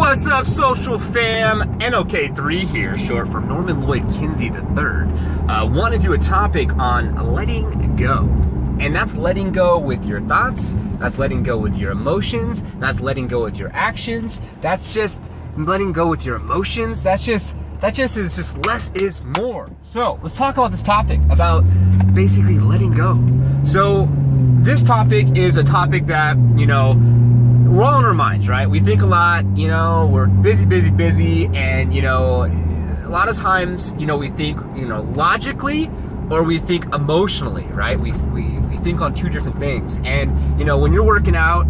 What's up, social fam? NOK3 here, short for Norman Lloyd Kinsey III. Want to do a topic on letting go. And that's letting go with your thoughts, that's letting go with your emotions, that's letting go with your actions, that's just letting go with your emotions, that just is just less is more. So let's talk about this topic, about basically letting go. So this topic is a topic that, we're all in our minds, right? We think a lot, we're busy, and, a lot of times, we think, logically, or we think emotionally, right? We think on two different things. And, when you're working out,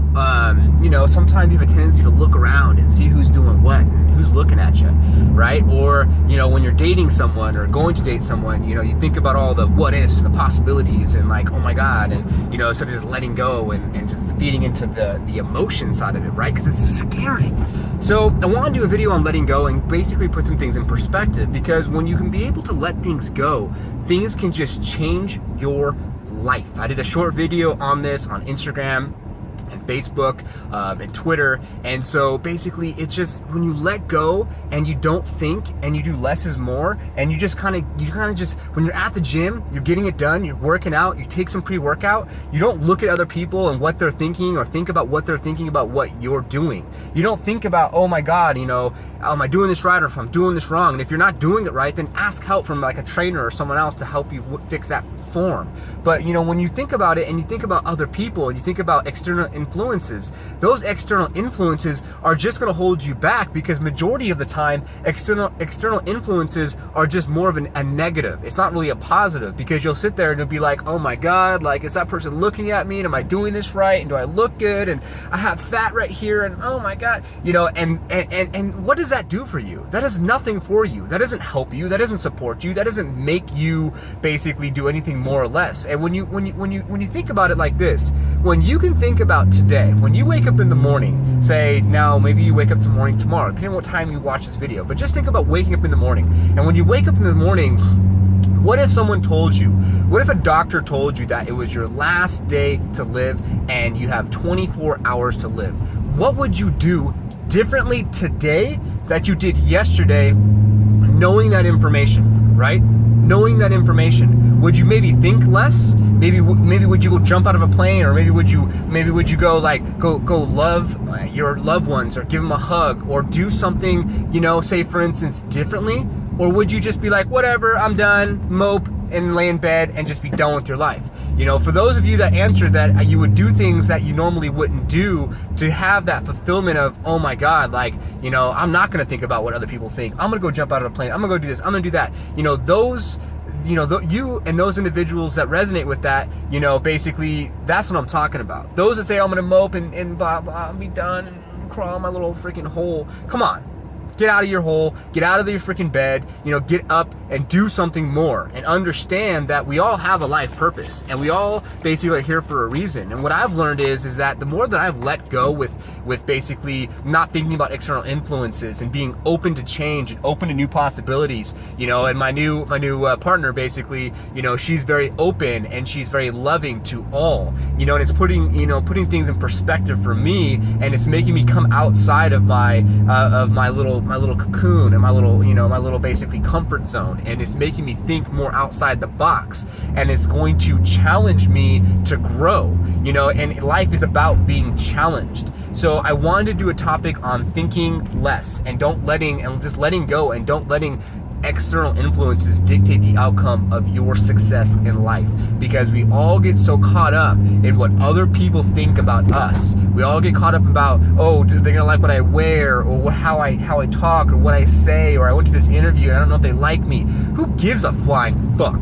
sometimes you have a tendency to look around and see who's doing what and who's looking at you, right? Or, when you're dating someone or going to date someone, you think about all the what ifs and the possibilities and like, oh my God, and, so just letting go and just feeding into the emotion side of it, right? Because it's scary. So I want to do a video on letting go and basically put some things in perspective, because when you can be able to let things go, things can just change your life. I did a short video on this on Instagram and Facebook and Twitter. And so basically it's just when you let go and you don't think and you do less is more, and you kind of just when you're at the gym, you're getting it done, you're working out, you take some pre-workout, you don't look at other people and what they're thinking or think about what they're thinking about what you're doing. You don't think about, oh my God, am I doing this right, or if I'm doing this wrong? And if you're not doing it right, then ask help from like a trainer or someone else to help you fix that form. But when you think about it and you think about other people and you think about external influences, those external influences are just going to hold you back, because majority of the time external influences are just more of a negative. It's not really a positive, because you'll sit there and you'll be like, oh my God, like, is that person looking at me, and am I doing this right, and do I look good, and I have fat right here, and oh my God, and what does that do for you? That is nothing for you. That doesn't help you. That doesn't support you. That doesn't make you basically do anything more or less. And when you think about it like this, when you can think about today, when you wake up in the morning, say now maybe you wake up tomorrow, depending on what time you watch this video, but just think about waking up in the morning. And when you wake up in the morning, what if someone told you, what if a doctor told you that it was your last day to live and you have 24 hours to live? What would you do differently today that you did yesterday, knowing that information, right? Knowing that information, would you maybe think less? Maybe would you go jump out of a plane, or maybe would you go love your loved ones, or give them a hug, or do something, say for instance differently? Or would you just be like, whatever, I'm done, mope, and lay in bed and just be done with your life? For those of you that answered that you would do things that you normally wouldn't do to have that fulfillment of, oh my God, like, I'm not going to think about what other people think. I'm going to go jump out of a plane. I'm going to go do this. I'm going to do that. You and those individuals that resonate with that, basically that's what I'm talking about. Those that say, I'm going to mope and blah, blah, I'll be done and crawl in my little freaking hole. Come on. Get out of your hole, get out of your freaking bed, get up and do something more, and understand that we all have a life purpose, and we all basically are here for a reason. And what I've learned is that the more that I've let go with basically not thinking about external influences and being open to change and open to new possibilities, and my new partner basically, she's very open and she's very loving to all, and it's putting things in perspective for me, and it's making me come outside of my little cocoon and my little basically comfort zone, and it's making me think more outside the box, and it's going to challenge me to grow, and life is about being challenged. So I wanted to do a topic on thinking less and just letting go, and don't letting external influences dictate the outcome of your success in life, because we all get so caught up in what other people think about us. We all get caught up about, oh, they're gonna like what I wear, or how I talk, or what I say, or I went to this interview and I don't know if they like me. Who gives a flying fuck?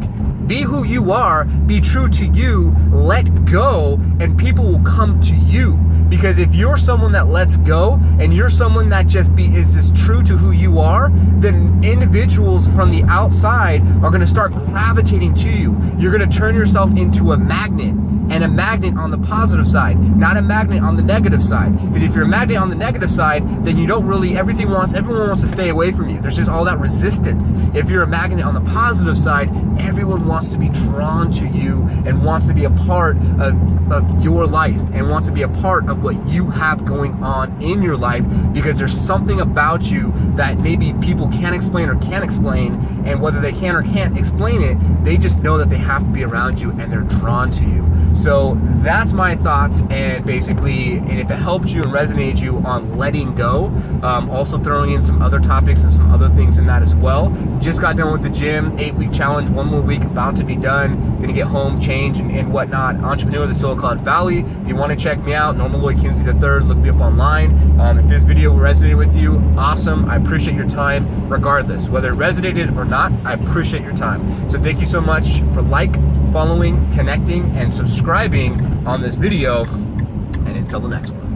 Be who you are, be true to you, let go, and people will come to you. Because if you're someone that lets go, and you're someone that is just true to who you are, then individuals from the outside are gonna start gravitating to you. You're gonna turn yourself into a magnet. and a magnet on the positive side, not a magnet on the negative side. Because if you're a magnet on the negative side, then you don't really, everyone wants to stay away from you. There's just all that resistance. If you're a magnet on the positive side, everyone wants to be drawn to you and wants to be a part of your life and wants to be a part of what you have going on in your life, because there's something about you that maybe people can't explain or can't explain, and whether they can or can't explain it, they just know that they have to be around you and they're drawn to you. So that's my thoughts, and basically, and if it helps you and resonates you on letting go, also throwing in some other topics and some other things in that as well. Just got done with the gym, 8-week challenge, 1 more week about to be done. Gonna get home, change and whatnot. Entrepreneur of the Silicon Valley. If you want to check me out, Norman Lloyd Kinsey III, look me up online. If this video resonated with you, awesome. I appreciate your time regardless. Whether it resonated or not, I appreciate your time. So thank you so much for following, connecting, and subscribing on this video. And until the next one.